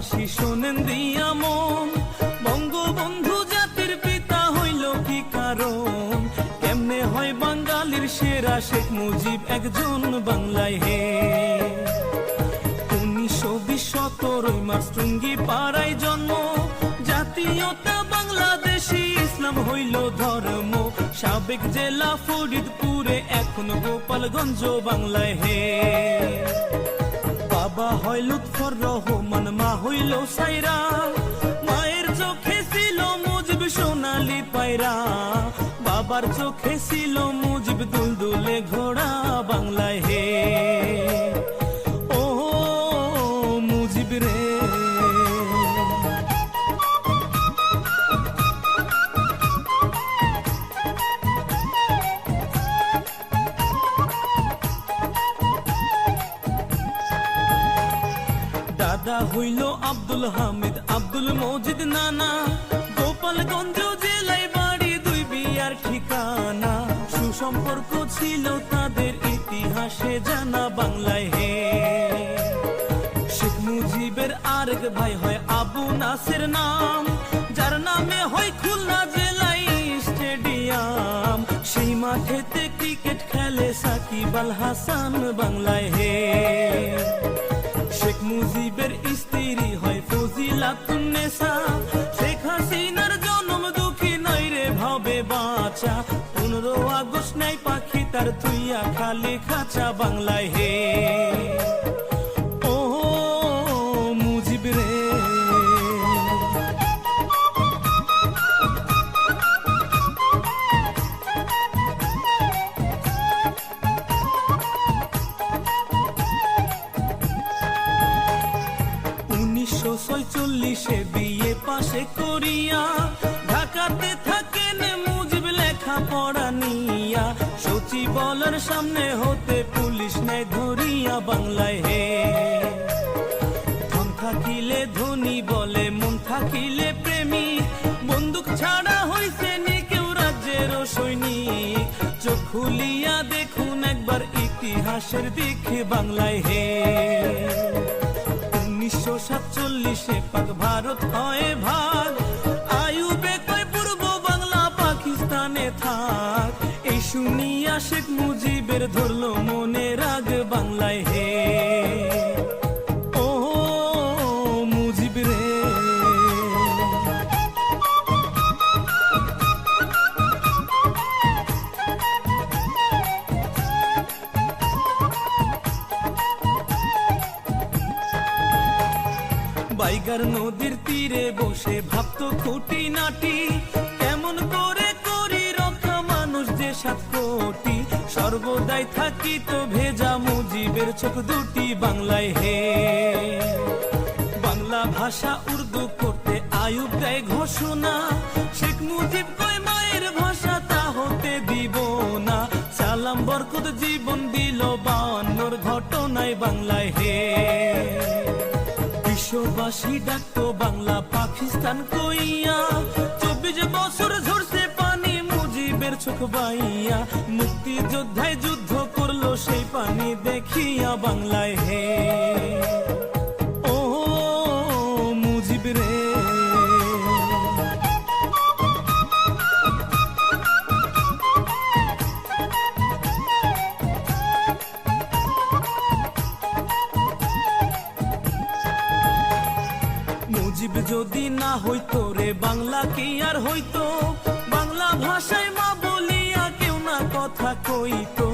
দেশবাসী শোনেন দিয়া মন, বঙ্গবন্ধু জাতির পিতা হইল কি কারণ? কেমনে হয় বাঙালির সেরা শেখ মুজিব একজন বাংলায় হে? 1920 17 মার্চ টুঙ্গি পাড়ায় জন্ম, জাতীয়তা বাংলাদেশী, ইসলাম হইল ধর্ম। সাবেক জেলা ফরিদপুরে, এখন গোপালগঞ্জ বাংলায় হে। বাবা হয় লুৎফর রহমান, মা হইল সাইরা, মায়ের চোখে ছিল মুজিব সোনালি পায়রা, বাবার চোখে ছিল মুজিব দুলদুলে ঘোড়া বাংলায় হে। ও মুজিব রে, দাদা হইল আব্দুল হামিদ, আব্দুল মজিদ নানা, গোপালগঞ্জ জেলায় বাড়ি, দুই বিয়ার ঠিকানা। সুসম্পর্ক ছিল তাদের, ইতিহাসে জানা বাংলায় হে। শেখ মুজিবের আরেক ভাই হয় আবু নাসের নাম, যার নামে হয় খুলনা জেলায় স্টেডিয়াম। সেই মাঠেতে ক্রিকেট খেলে সাকিব আল হাসান বাংলায় হে। শেখ মুজিবের স্ত্রী হয় ফজিলাতুন্নেসা, শেখ হাসিনার জন্ম দুঃখী নয় রে ভাবে বাঁচা। 15 আগস্ট নাই পাখি তার তুইয়া খালি খাঁচা বাংলায় হে। ও মুজিব রে, 1946 বিয়ে পাশে করিয়া, ঢাকাতে থাকেন মুজিব লেখা পড়া নিয়া। সচিবালয়ের সামনে হতে পুলিশ নেয় ধরিয়া বাংলায় হে। ধন থাকিলে ধনী বলে, মন থাকিলে প্রেমী, বন্দুক ছাড়া হইছে নি কেউ রাজ্যের সৈনিক। চোখ খুলিয়া দেখুন একবার ইতিহাসের দিকে বাংলায় হে। 1947 পাক ভারত হয় ভাগ, আইয়ুবে কয় পূর্ব বাংলা পাকিস্তানে থাক। এই শুনিয়া শেখ মুজিবের ধরল মনে রাগ বাংলায় হে। ও মুজিব রে, বাইগার নদীর তীরে বসে ভাবতো খুঁটি নাটি, কেমন করে করি রক্ষা মানুষ যে 7 কোটি। সর্বদাই থাকিত ভেজা মুজিবের চোখ দুটি বাংলায় হে। বাংলা ভাষা উর্দু করতে আইয়ুব দেয় ঘোষণা, শেখ মুজিব কয় মায়ের ভাষা তা হতে দিব না। সালাম বরকত জীবন দিল 52 ঘটনায় বাংলায় হে। বিশ্ববাসী ডাকতো বাংলা পাকিস্তান কইয়া, 24 বছর ঝরছে পানি মুজিবের চোখ বাইয়া। মুক্তিযোদ্ধায় যুদ্ধ করলো সেই পানি দেখিয়া বাংলায় হে। ও মুজিব রে, মুজিব যদি না হইতো রে বাংলা কি আর হইতো? বাংলা ভাষায় মা বলিয়া কেউ না কথা কইতো।